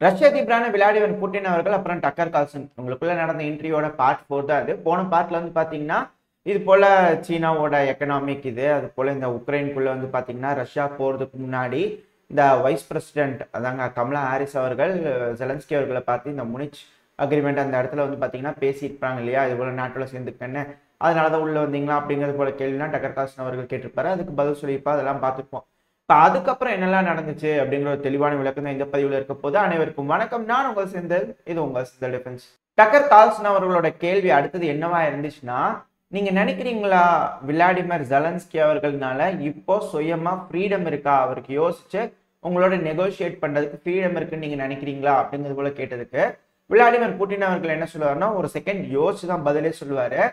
ரஷ்ய அதிபரான Vladimir Putin அவர்கள் அப்புறம் டக்கர் கால்சன் உங்களுக்குள்ள நடந்த இன்டர்வியூட பார்ட் 4 தான் அது. போன பார்ட்ல வந்து பாத்தீங்கன்னா இது போல சீனாவோட எக்கனாமிக் இது அது போல இந்த உக்ரைனுக்குள்ள வந்து பாத்தீங்கன்னா ரஷ்யா போறதுக்கு முன்னாடி இந்த வைஸ் பிரசிடென்ட் அதாங்க கமலா ஹாரிஸ் அவர்கள் ஜெலன்ஸ்கி அவர்களை பார்த்து இந்த முனிச் அக்ரிமெண்ட் அந்த இடத்துல வந்து பாத்தீங்கன்னா பேசியிருப்பாங்க இல்லையா, இது போல நாட்டோட சேர்ந்துக்கன்னு அதனாலதான் உள்ள வந்தீங்களா அப்படிங்கிறது போல கேள்வினா டக்கர் கால்சன் அவர்கள் கேட்டிருப்பாரு. அதுக்கு பதில் சொல்லியிருப்பா, அதெல்லாம் பார்த்துருப்போம். இப்போ அதுக்கப்புறம் என்னெல்லாம் நடந்துச்சு அப்படிங்கிற ஒரு தெளிவான விளக்கம் தான் இந்த பதிவில் இருக்க போது. அனைவருக்கும் வணக்கம், நான் உங்கள் செந்தில், இது உங்கள் செந்தில் டிஃபென்ஸ். டக்கர் கால்சன் அவர்களோட கேள்வி அடுத்தது என்னவா இருந்துச்சுன்னா, நீங்க நினைக்கிறீங்களா விளாடிமிர் ஜெலன்ஸ்கி அவர்கள்னால இப்போ சுயமா ஃப்ரீடம் இருக்கா, அவருக்கு யோசிச்சு உங்களோட நெகோசியேட் பண்றதுக்கு ஃப்ரீடம் இருக்குன்னு நீங்க நினைக்கிறீங்களா அப்படிங்கிறது போல கேட்டதுக்கு விளாடிமிர் புட்டின் அவர்கள் என்ன சொல்லுவாருன்னா, ஒரு செகண்ட் யோசிச்சு தான் பதிலே சொல்லுவாரு.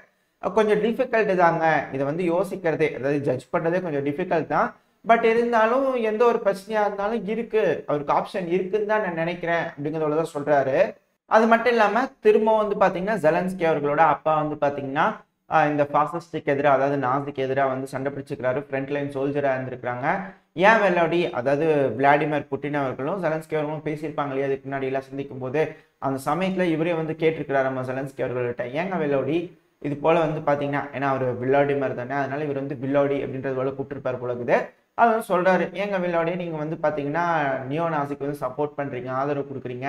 கொஞ்சம் டிஃபிகல்ட் தாங்க இதை வந்து யோசிக்கிறதே, அதாவது ஜட்ஜ் பண்றதே கொஞ்சம் டிஃபிகல்ட் தான். பட் இருந்தாலும் எந்த ஒரு பிரச்சனையா இருந்தாலும் இருக்கு, அவருக்கு ஆப்ஷன் இருக்குன்னு தான் நான் நினைக்கிறேன் அப்படிங்கிறத சொல்றாரு. அது மட்டும் இல்லாம திரும்ப வந்து பாத்தீங்கன்னா ஜெலன்ஸ்கி அவர்களோட அப்பா வந்து பாத்தீங்கன்னா இந்த பாசிஸ்டுக்கு எதிராக அதாவது நாசிக்கு எதிராக வந்து சண்டை பிடிச்சிக்கிறாரு, ஃப்ரண்ட் லைன் சோல்ஜரா இருந்திருக்காங்க. ஏன் வெள்ளோடி அதாவது விளாடிமிர் புட்டின் அவர்களும் ஜெலன்ஸ்கி அவர்களும் பேசியிருப்பாங்க இல்லையா அதுக்கு முன்னாடி எல்லாம் சந்திக்கும் போது, அந்த சமயத்துல இவரே வந்து கேட்டிருக்கிறாரு நம்ம ஜெலன்ஸ்கி அவர்கள்ட்ட, ஏங்க வெள்ளோடி இது போல வந்து பாத்தீங்கன்னா ஏன்னா அவர் வில்லாடிமர் தானே, அதனால இவர் வந்து வில்லாடி அப்படின்றது போல கூப்பிட்டுருப்பாரு போல இருக்குது. அது வந்து சொல்றாரு, ஏங்க வில்லாடியே நீங்க வந்து பாத்தீங்கன்னா நியோ நாசிக்கு வந்து சப்போர்ட் பண்றீங்க, ஆதரவு கொடுக்குறீங்க,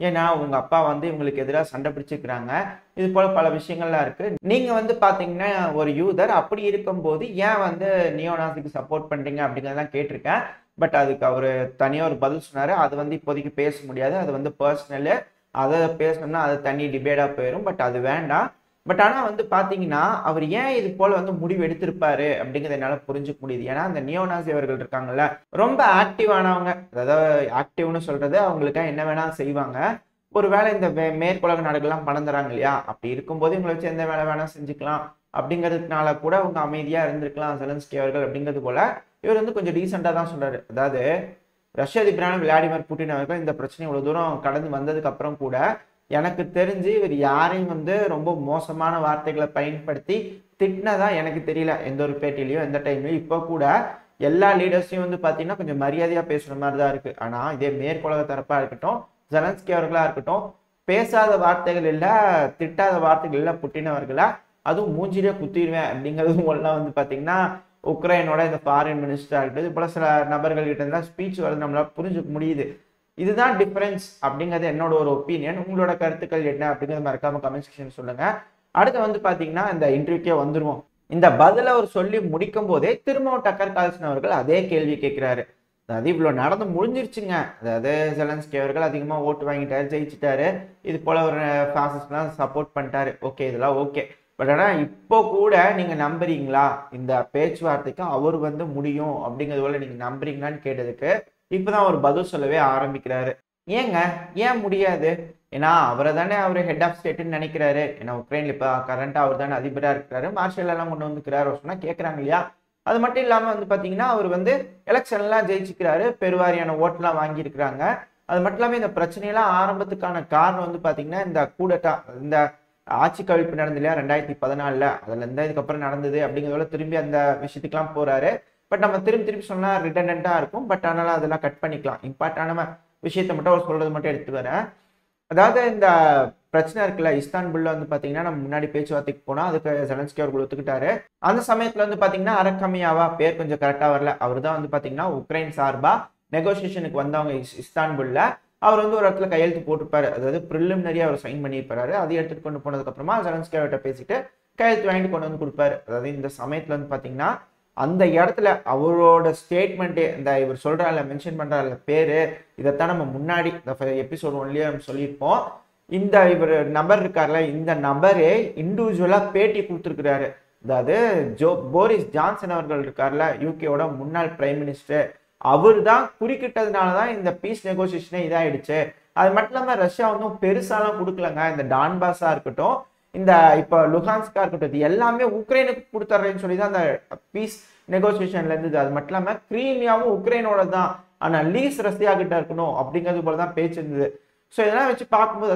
ஏன்னா உங்க அப்பா வந்து இவங்களுக்கு எதிராக சண்டை பிடிச்சிக்கிறாங்க, இது போல பல விஷயங்கள்லாம் இருக்கு. நீங்க வந்து பாத்தீங்கன்னா ஒரு யூதர், அப்படி இருக்கும்போது ஏன் வந்து நியோ நாசிக்கு சப்போர்ட் பண்றீங்க அப்படிங்கிறதெல்லாம் கேட்டிருக்கேன். பட் அதுக்கு அவர் தனியா ஒரு பதில் சொன்னாரு. அது வந்து இப்போதைக்கு பேச முடியாது, அது வந்து பர்சனலு, அதை பேசணும்னா அது தனி டிபேட்டா போயிடும். பட் அது வேண்டாம். பட் ஆனா வந்து பாத்தீங்கன்னா அவர் ஏன் இது போல வந்து முடிவு எடுத்திருப்பாரு அப்படிங்கிறத என்னால புரிஞ்சுக்க முடியுது. ஏன்னா அந்த நியோநாசி அவர்கள் இருக்காங்கல்ல, ரொம்ப ஆக்டிவானவங்க, அதாவது ஆக்டிவ்னு சொல்றது அவங்களுக்காக என்ன வேணா செய்வாங்க. ஒருவேளை இந்த மேற்குலக நாடுகள்லாம் பணம் தராங்க இல்லையா, அப்படி இருக்கும்போது இவங்களை வச்சு எந்த வேலை வேணா செஞ்சுக்கலாம் அப்படிங்கிறதுனால கூட அவங்க அமைதியா இருந்திருக்கலாம் ஜெலன்ஸ்கி அவர்கள் அப்படிங்கிறது போல இவர் வந்து கொஞ்சம் டீசெண்டா தான் சொல்றாரு. அதாவது ரஷ்ய அதிபரான விளாடிமிர் புட்டின் அவர்கள் இந்த பிரச்சனை இவ்வளவு தூரம் கடந்து வந்ததுக்கு அப்புறம் கூட எனக்கு தெரிஞ்சு இவர் யாரையும் வந்து ரொம்ப மோசமான வார்த்தைகளை பயன்படுத்தி திட்டினதா எனக்கு தெரியல, எந்த ஒரு பேட்டிலையும் எந்த டைம்லையும். இப்போ கூட எல்லா லீடர்ஸையும் வந்து பார்த்தீங்கன்னா கொஞ்சம் மரியாதையா பேசுற மாதிரி தான் இருக்கு. ஆனா இதே மேற்குலக தரப்பா இருக்கட்டும், ஜெலன்ஸ்கி அவர்களா இருக்கட்டும், பேசாத வார்த்தைகள் இல்ல, திட்டாத வார்த்தைகள் இல்ல புட்டின் அவர்களா, அதுவும் மூஞ்சிலே குத்திடுவேன் அப்படிங்கிறதும் எல்லாம் வந்து பார்த்தீங்கன்னா உக்ரைனோட இந்த ஃபாரின் மினிஸ்டர் ஆகிட்டு இது போல சில நபர்கள் கிட்ட இருந்தா ஸ்பீச் வருது, நம்மளால புரிஞ்சுக்க முடியுது. இதுதான் டிஃபரன்ஸ் அப்படிங்கிறது என்னோட ஒரு ஒப்பீனியன். உங்களோட கருத்துக்கள் என்ன அப்படிங்கிறது மறக்காம கமெண்ட் செக்ஷன் சொல்லுங்க. அடுத்து வந்து பாத்தீங்கன்னா இந்த இன்டர்வியூக்கே வந்துருவோம். இந்த பதில அவர் சொல்லி முடிக்கும் போதே திரும்பவும் டக்கர் கால்சன் அவர்கள் அதே கேள்வி கேட்கிறாரு. அதாவது இவ்வளவு நடந்து முடிஞ்சிருச்சுங்க, அதாவது ஜெலன்ஸ்கி அவர்கள் அதிகமா ஓட்டு வாங்கிட்டாரு, ஜெயிச்சுட்டாரு, இது போல ஒரு பாசிஸ்ட்லாம் சப்போர்ட் பண்ணிட்டாரு, ஓகே இதெல்லாம் ஓகே. பட் ஆனா இப்போ கூட நீங்க நம்புறீங்களா இந்த பேச்சுவார்த்தைக்கு அவர் வந்து முடியும் அப்படிங்கிறது போல நீங்க நம்புறீங்களான்னு கேட்டதுக்கு இப்பதான் ஒரு பதில் சொல்லவே ஆரம்பிக்கிறாரு. ஏங்க ஏன் முடியாது? ஏன்னா அவரை தானே அவர் ஹெட் ஆஃப் ஸ்டேட்னு நினைக்கிறாரு. ஏன்னா உக்ரைன்ல இப்ப கரண்டா அவர் தானே அதிபரா இருக்கிறாரு, மார்ஷல் எல்லாம் கொண்டு வந்துக்கிறாரு சொன்னா கேட்கறாங்க இல்லையா. அது மட்டும் இல்லாம வந்து பாத்தீங்கன்னா அவர் வந்து எலெக்ஷன் எல்லாம் ஜெயிச்சுக்கிறாரு, பெருவாரியான ஓட்டுலாம் வாங்கி இருக்கிறாங்க. அது மட்டும் இல்லாம இந்த பிரச்சனையெல்லாம் ஆரம்பத்துக்கான காரணம் வந்து பாத்தீங்கன்னா இந்த கூடட்டா, இந்த ஆட்சி கவிழ்ப்பு நடந்து இல்லையா 2014, அதுல இருந்தா இதுக்கப்புறம் நடந்தது அப்படிங்கிறதோட திரும்பி அந்த விஷயத்துக்குலாம் போறாரு. பட் நம்ம திரும்பி சொன்னா ரிடண்டண்டா இருக்கும். பட் ஆனாலும் அதெல்லாம் கட் பண்ணிக்கலாம். இம்பார்ட்டான விஷயத்த மட்டும் அவர் சொல்றது மட்டும் எடுத்து வரேன். அதாவது இந்த பிரச்சனை இருக்குல்ல, இஸ்தான்புல்ல வந்து பாத்தீங்கன்னா நம்ம முன்னாடி பேச்சுவார்த்தைக்கு போனா அதுக்கு ஜெலன்ஸ்கி அவர்கள் ஒத்துக்கிட்டாரு. அந்த சமயத்துல வந்து பாத்தீங்கன்னா அரக்கமியாவா பேர் கொஞ்சம் கரெக்டா வரல, அவர் தான் வந்து பாத்தீங்கன்னா உக்ரைன் சார்பா நெகோசியேஷனுக்கு வந்தவங்க இஸ்தான்புல்ல. அவர் வந்து ஒரு இடத்துல கையெழுத்து போட்டிருப்பாரு, அதாவது ப்ரிலிமினரியா அவர் சைன் பண்ணியிருப்பாரு. அதை எடுத்துட்டு கொண்டு போனதுக்கு அப்புறமா ஜெலன்ஸ்கி அவர்கிட்ட பேசிட்டு கையெழுத்து வாங்கிட்டு கொண்டு வந்து கொடுப்பாரு. அதாவது இந்த சமயத்துல வந்து பாத்தீங்கன்னா அந்த இடத்துல அவரோட ஸ்டேட்மெண்ட் இந்த இவர் சொல்றாருல, மென்ஷன் பண்றாருல பேரு, இதைத்தான் நம்ம முன்னாடி இந்த எபிசோட் 1லயே நம்ம சொல்லியிருப்போம். இந்த இவர் நபர் இருக்காருல, இந்த நபரே இண்டிவிஜுவலா பேட்டி கொடுத்துருக்கிறாரு. அதாவது போரிஸ் ஜான்சன் அவர்கள் இருக்காருல, யூகேவோட முன்னாள் பிரைம் மினிஸ்டர், அவர் தான் குறுக்கிட்டதுனாலதான் இந்த பீஸ் நெகோசியேஷனே இதாயிடுச்சு. அது மட்டும் இல்லாம ரஷ்யா வந்து பெருசாலாம் கொடுக்கலங்க. இந்த டான்பாஸா இருக்கட்டும், இந்த இப்ப லுகான்ஸ்கா இருக்கட்டும், இது எல்லாமே உக்ரைனுக்கு கொடுத்துறேன்னு சொல்லிதான் அந்த பீஸ் நெகோசியேஷன்ல இருந்தது. அது மட்டும் இல்லாம கிரீமியாவும் உக்ரைனோட தான், ஆனா லீஸ் ரஷ்யா கிட்ட இருக்கணும் அப்படிங்கிறது போலதான் பேச்சு இருந்தது. ஸோ இதெல்லாம் வச்சு பார்க்கும்போது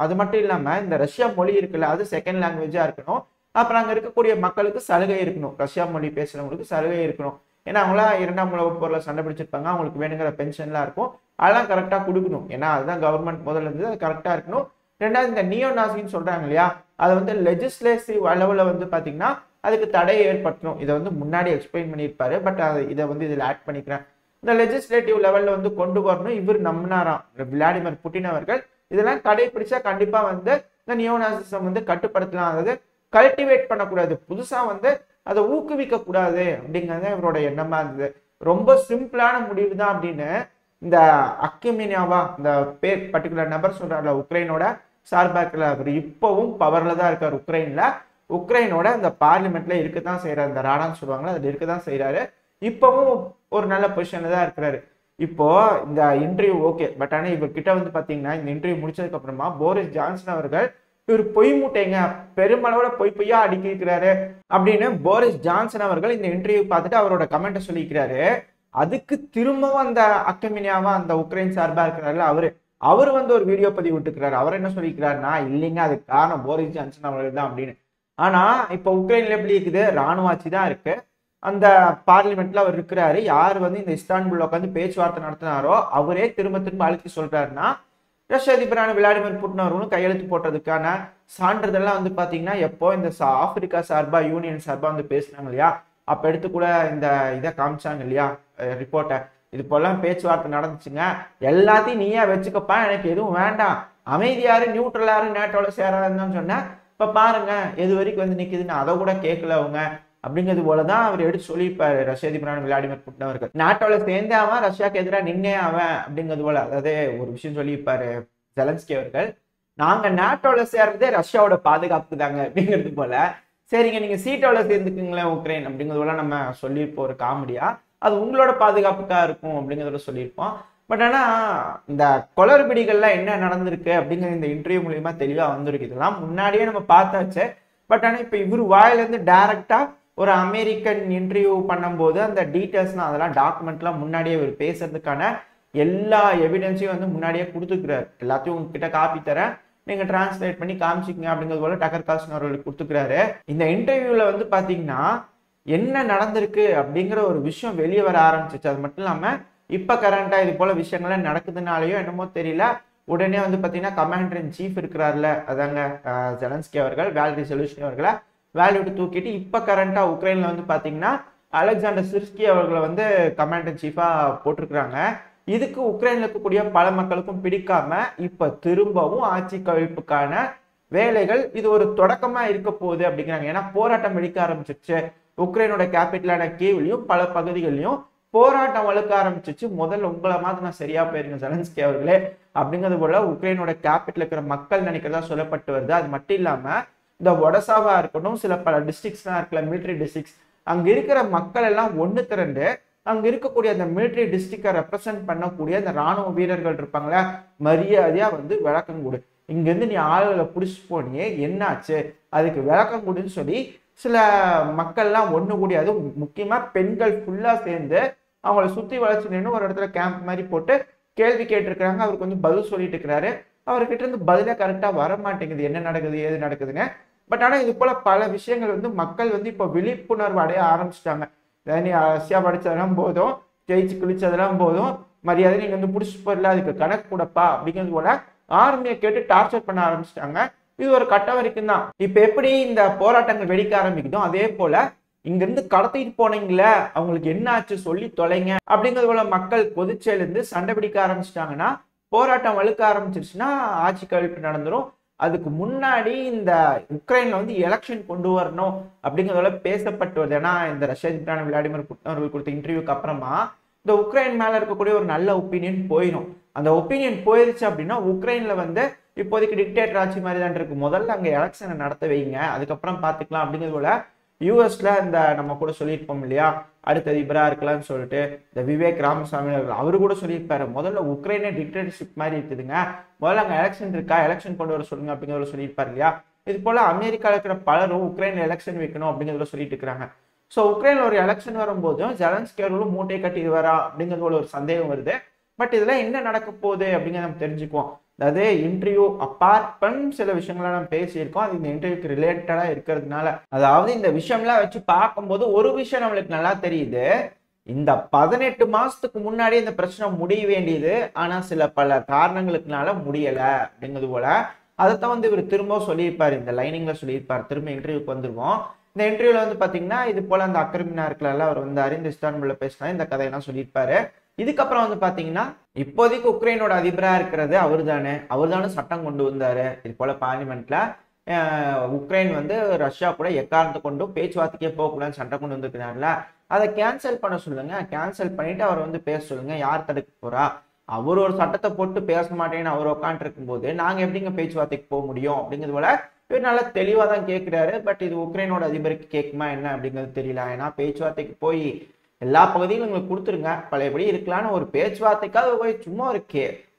அது மட்டும் இல்லாம இந்த ரஷ்யா மொழி இருக்குல்ல, அது செகண்ட் லாங்குவேஜா இருக்கணும். அப்புறம் அங்க இருக்கக்கூடிய மக்களுக்கு சலுகை இருக்கணும், ரஷ்யா மொழி பேசுறவங்களுக்கு சலுகை இருக்கணும். ஏன்னா அவங்களா 2ஆம் உலகப் போர்ல சண்டை பிடிச்சிருப்பாங்க, அவங்களுக்கு வேணுங்கிற பென்ஷன்லாம் இருக்கும். அதெல்லாம் கரெக்டாக கொடுக்கணும். ஏன்னா அதுதான் கவர்மெண்ட் முதல்ல இருந்து அது கரெக்டாக இருக்கணும். ரெண்டாவது இந்த நியோ நாசின்னு சொல்றாங்க இல்லையா, அதை வந்து லெஜிஸ்லேட்டிவ் அளவில் வந்து பார்த்தீங்கன்னா அதுக்கு தடை ஏற்படுத்தணும். இதை வந்து முன்னாடி எக்ஸ்பிளைன் பண்ணியிருப்பாரு. பட் இதை வந்து இதில் ஆட் பண்ணிக்கிறேன். இந்த லெஜிஸ்லேட்டிவ் லெவலில் வந்து கொண்டு வரணும். இவர் நம்பினாராம் விளாடிமிர் புட்டின் அவர்கள். இதெல்லாம் கடைபிடிச்சா கண்டிப்பா வந்து இந்த நியோநாசிசம் வந்து கட்டுப்படுத்தலாம். அதாவது கல்டிவேட் பண்ணக்கூடாது, புதுசா வந்து அதை ஊக்குவிக்க கூடாது அப்படிங்கிறது இவரோட எண்ணமா இருந்தது. ரொம்ப சிம்பிளான முடிவு தான் அப்படின்னு இந்த அக்கிமினியாவா இந்த பேர் பர்டிகுலர் நபர் சொல்றாருல, உக்ரைனோட சார்பா இருக்கல, அவர் இப்பவும் பவர்ல தான் இருக்காரு உக்ரைன்ல. உக்ரைனோட அந்த பார்லிமெண்ட்ல இருக்கத்தான் செய்யறாரு. இந்த ராடான்னு சொல்லுவாங்களா, அதுல இருக்கதான் செய்யறாரு. இப்பவும் ஒரு நல்ல பொசிஷன்ல தான் இருக்கிறாரு. இப்போ இந்த இன்டர்வியூ ஓகே, பட் ஆனா இவர்கிட்ட வந்து பாத்தீங்கன்னா இந்த இன்டர்வியூ முடிச்சதுக்கு அப்புறமா போரிஸ் ஜான்சன் அவர்கள் இவர் பொய் மூட்டைங்க, பெருமளவுல பொய்யா அடுக்கியிருக்கிறாரு அப்படின்னு போரிஸ் ஜான்சன் அவர்கள் இந்த இன்டர்வியூ பார்த்துட்டு அவரோட கமெண்ட்டை சொல்லிக்கிறாரு. அதுக்கு திரும்பவும் அந்த அக்கமினியாவா அந்த உக்ரைன் சார்பா இருக்கிறாருல அவர் வந்து ஒரு வீடியோ பதிவு விட்டுக்கிறாரு. அவர் என்ன சொல்லிக்கிறாருன்னா, இல்லைங்க அதுக்கு காரணம் போரிஸ் ஜான்சன் அவர்கள் தான் அப்படின்னு. ஆனா இப்ப உக்ரைன்ல எப்படி இருக்குது, ராணுவ ஆட்சி தான் இருக்கு. அந்த பார்லிமெண்ட்ல அவர் இருக்கிறாரு. யார் வந்து இந்த இஸ்தான்புல்ல உட்காந்து பேச்சுவார்த்தை நடத்தினாரோ அவரே திரும்ப திரும்ப அழுத்தி சொல்றாருன்னா, ரஷ்ய அதிபரான விளாடிமிர் புட்டின் அவர்களும் கையெழுத்து போட்டதுக்கான சான்றிதழ்லாம் வந்து பாத்தீங்கன்னா எப்போ இந்த ஆப்பிரிக்கா சார்பா யூனியன் சார்பா வந்து பேசினாங்க இல்லையா, அப்ப எடுத்து கூட இந்த இதை காமிச்சாங்க இல்லையா ரிப்போர்ட்டை. இது போலாம் பேச்சுவார்த்தை நடந்துச்சுங்க, எல்லாத்தையும் நீயா வச்சுக்கப்பா, எனக்கு எதுவும் வேண்டாம், அமைதியாரு நியூட்ரலாரு நேட்டோல சேராதுன்னு சொன்னேன். இப்ப பாருங்க எது வரைக்கும் வந்து நிக்குதுன்னு அதை கூட கேட்கல அவங்க அப்படிங்கிறது போலதான் அவர் எடுத்து சொல்லியிருப்பாரு ரஷ்ய அதிபரான விளாடிமிர் புட்டின் அவர்கள். நாட்டோல சேர்ந்தே அவன் ரஷ்யாவுக்கு எதிராக நின்னே அவன் அப்படிங்கிறது போல. அதாவது ஒரு விஷயம் சொல்லியிருப்பாரு ஜெலன்ஸ்கி அவர்கள், நாங்க நாட்டோல சேர்றதே ரஷ்யாவோட பாதுகாப்பு தாங்க அப்படிங்கிறது போல. சரிங்க நீங்க சீட்டோல சேர்ந்துக்குங்களேன் உக்ரைன் அப்படிங்கிறது போல நம்ம சொல்லியிருப்போம் ஒரு காமெடியா, அது உங்களோட பாதுகாப்புக்கா இருக்கும் அப்படிங்கிறத சொல்லியிருப்போம். பட் ஆனா இந்த குளறுபடிகள்லாம் என்ன நடந்திருக்கு அப்படிங்கிற இந்த இன்டர்வியூ மூலியமா தெளிவா வந்திருக்கு. இதெல்லாம் முன்னாடியே நம்ம பார்த்தாச்சு. பட் ஆனா இப்ப இவர் வாயிலிருந்து டைரக்டா ஒரு அமெரிக்கன் இன்டர்வியூ பண்ணும்போது அந்த டீட்டெயில்ஸ்லாம் அதெல்லாம் டாக்குமெண்ட்லாம் முன்னாடியே இவர் பேசுறதுக்கான எல்லா எவிடன்ஸையும் வந்து முன்னாடியே கொடுத்துக்கிறாரு. எல்லாத்தையும் உங்ககிட்ட காப்பி தரேன், நீங்க டிரான்ஸ்லேட் பண்ணி காமிச்சிக்கங்க அப்படிங்கிறது போல டக்கர் கார்ல்சன் அவர்களுக்கு கொடுத்துக்கிறாரு. இந்த இன்டர்வியூல வந்து பாத்தீங்கன்னா என்ன நடந்திருக்கு அப்படிங்கிற ஒரு விஷயம் வெளியே வர ஆரம்பிச்சிச்சு. அது மட்டும் இல்லாம இப்ப கரண்டா இது போல விஷயங்கள்லாம் நடக்குதுனாலயோ என்னமோ தெரியல, உடனே வந்து பாத்தீங்கன்னா கமாண்டர் இன் சீஃப் இருக்கிறாருல, அதாங்க ஜெலன்ஸ்கி அவர்கள், வேலரி செலூஷ்னி அவர்களை வேலையை விட்டு தூக்கிட்டு இப்ப கரண்டா உக்ரைன்ல வந்து பாத்தீங்கன்னா அலெக்சாண்டர் சிர்ஸ்கி அவர்களை வந்து கமாண்டர் சீஃபா போட்டிருக்கிறாங்க. இதுக்கு உக்ரைன்ல இருக்கக்கூடிய பல மக்களுக்கும் பிடிக்காம இப்ப திரும்பவும் ஆட்சி கவிழ்ப்புக்கான வேலைகள் இது ஒரு தொடக்கமா இருக்க போகுது அப்படிங்கிறாங்க. ஏன்னா போராட்டம் வெடிக்க ஆரம்பிச்சிருச்சு. உக்ரைனோட கேபிட்டலான கீவ்லயும் பல பகுதிகளிலும் போராட்டம் வளர்க்க ஆரம்பிச்சிச்சு. முதல்ல உங்களை மாதிரி நான் சரியா போயிருங்க ஜெலன்ஸ்கி அவர்களே அப்படிங்கிறது போல உக்ரைனோட கேபிட்டல் இருக்கிற மக்கள் நினைக்கிறதா சொல்லப்பட்டு வருது. அது மட்டும் இல்லாம இந்த ஒடசாவா இருக்கட்டும், சில பல டிஸ்ட்ரிக்ட்ஸ்லாம் இருக்குல்ல மிலிட்ரி டிஸ்ட்ரிக்ட்ஸ், அங்க இருக்கிற மக்கள் எல்லாம் ஒன்று திரண்டு அங்க இருக்கக்கூடிய அந்த மிலிட்ரி டிஸ்ட்ரிக்டை ரெப்ரசென்ட் பண்ணக்கூடிய அந்த ராணுவ வீரர்கள் இருப்பாங்களா, மரியாதையா வந்து விளக்கம் கொடு, இங்க இருந்து நீ ஆளுகளை புடிச்சு போனியே என்னாச்சு அதுக்கு விளக்கம் கொடுன்னு சொல்லி சில மக்கள்லாம் ஒண்ணு கூடி, அது முக்கியமா பெண்கள் ஃபுல்லா சேர்ந்து அவங்கள சுத்தி வளைச்சு நின்று ஒரு இடத்துல கேம்ப் மாதிரி போட்டு கேள்வி கேட்டிருக்கிறாங்க. அவருக்கு வந்து பதில் சொல்லிட்டு இருக்கிறாரு. அவர்கிட்ட இருந்து பதிலே கரெக்டா வர மாட்டேங்குது, என்ன நடக்குது ஏது நடக்குதுன்னு. பட் ஆனா இது போல பல விஷயங்கள் வந்து மக்கள் வந்து இப்போ விழிப்புணர்வு அடைய ஆரம்பிச்சிட்டாங்க. நீ ரஷ்யா படிச்சதெல்லாம் போதும், ஜெயிச்சு கிழிச்சதெல்லாம் போதும், மரியாதை நீங்க வந்து புடிச்சு போயிடல, அதுக்கு கணக்கு கூடப்பா அப்படிங்கிறது போல ஆர்மியை கேட்டு டார்ச்சர் பண்ண ஆரம்பிச்சிட்டாங்க. இது ஒரு கட்ட வரைக்கும் தான். இப்ப எப்படி இந்த போராட்டங்கள் வெடிக்க ஆரம்பிக்குதோ அதே போல இங்க இருந்து கடத்திட்டு போனீங்களே அவங்களுக்கு என்ன ஆச்சு சொல்லி தொலைங்க அப்படிங்கிறது போல மக்கள் கொதிச்செழுந்து சண்டை பிடிக்க ஆரம்பிச்சிட்டாங்கன்னா, போராட்டம் வலுக்க ஆரம்பிச்சிருச்சுன்னா ஆட்சி கவிழ்ப்பு நடந்துரும். அதுக்கு முன்னாடி இந்த உக்ரைன்ல வந்து எலெக்ஷன் கொண்டு வரணும் அப்படிங்கிறதுல பேசப்பட்டு வருது. ஏன்னா இந்த ரஷ்ய அதிபரான விளாடிமிர் புட்டின் அவர்கள் கொடுத்த இன்டர்வியூக்கு அப்புறமா இந்த உக்ரைன் மேல இருக்கக்கூடிய ஒரு நல்ல ஒப்பீனியன் போயிடும். அந்த ஒப்பீனியன் போயிருச்சு அப்படின்னா உக்ரைன்ல வந்து இப்போதைக்கு டிக்டேட்டர் ஆட்சி மாதிரி தான் இருக்கு. முதல்ல அங்க எலெக்ஷனை நடத்த வைங்க, அதுக்கப்புறம் பாத்துக்கலாம் அப்படிங்கிறது போல யூஎஸ்ல இந்த நம்ம கூட சொல்லியிருப்போம் இல்லையா, அடுத்த அதிபரா இருக்கலாம்னு சொல்லிட்டு இந்த விவேக் ராமசாமி அவரு கூட சொல்லியிருப்பாரு, முதல்ல உக்ரைனே டிக்டேட்டர்ஷிப் மாதிரி இருக்குதுங்க, முதல்ல அங்க எலெக்ஷன் இருக்கா, எலெக்ஷன் கொண்டு வர சொல்லுங்க அப்படிங்கிறத சொல்லியிருப்பாரு இல்லையா. இது போல அமெரிக்கால இருக்கிற பலரும் உக்ரைன்ல எலெக்ஷன் வைக்கணும் அப்படிங்கிறத சொல்லிட்டு இருக்கிறாங்க. ஸோ உக்ரைன்ல ஒரு எலெக்ஷன் வரும்போதும் ஜெலன்ஸ்கி அவர்களும் மூட்டை கட்டி வரா அப்படிங்கிறது ஒரு சந்தேகம் வருது. பட் இதெல்லாம் என்ன நடக்க போகுது அப்படிங்கிறத நம்ம தெரிஞ்சுக்குவோம். அதாவது இன்டர்வியூ அப்பார்ட் பண்ண சில விஷயங்கள்லாம் நம்ம பேசியிருக்கோம், அது இந்த இன்டர்வியூக்கு ரிலேட்டடா இருக்கிறதுனால. அதாவது இந்த விஷயம்லாம் வச்சு பார்க்கும்போது ஒரு விஷயம் நம்மளுக்கு நல்லா தெரியுது, இந்த 18 மாசத்துக்கு முன்னாடி இந்த பிரச்சனை முடிய வேண்டியது, ஆனா சில பல காரணங்களுக்குனால முடியல அப்படிங்கிறது போல அதைத்தான் வந்து இவர் திரும்ப சொல்லியிருப்பாரு. இந்த லைனிங்ல சொல்லியிருப்பாரு. திரும்ப இன்டர்வியூக்கு வந்துருவோம். இந்த இன்டர்வியூல வந்து பாத்தீங்கன்னா இது போல அந்த அக்ரமினா இருக்குல்ல, அவர் வந்தாரு, இந்த இஸ்தான்புல்ல பேசினா இந்த கதையெல்லாம் சொல்லியிருப்பாரு. இதுக்கப்புறம் வந்து பாத்தீங்கன்னா இப்போதைக்கு உக்ரைனோட அதிபரா இருக்கிறது அவர் தானே சட்டம் கொண்டு வந்தாரு. இது போல பார்லிமெண்ட்ல உக்ரைன் வந்து ரஷ்யா கூட எக்காரணத்தை கொண்டும் பேச்சுவார்த்தைக்கே போகக்கூடாதுன்னு சட்டம் கொண்டு வந்திருக்கிறாருல, அதை கேன்சல் பண்ண சொல்லுங்க. கேன்சல் பண்ணிட்டு அவர் வந்து பேச சொல்லுங்க. யார் தடுக்க போறா? அவர் ஒரு சட்டத்தை போட்டு பேச மாட்டேன்னு அவர் உட்காந்து இருக்கும் போது நாங்க எப்படிங்க பேச்சுவார்த்தைக்கு போக முடியும் அப்படிங்கிறது போல இவர் நல்லா தெளிவா தான் கேட்கிறாரு. பட் இது உக்ரைனோட அதிபருக்கு கேட்குமா என்ன அப்படிங்கிறது தெரியல. ஏன்னா பேச்சுவார்த்தைக்கு போய் எல்லா பகுதியும் உங்களுக்கு கொடுத்துருங்க, பழையபடி இருக்கலான்னு ஒரு பேச்சுவார்த்தைக்காக போய் சும்மா ஒரு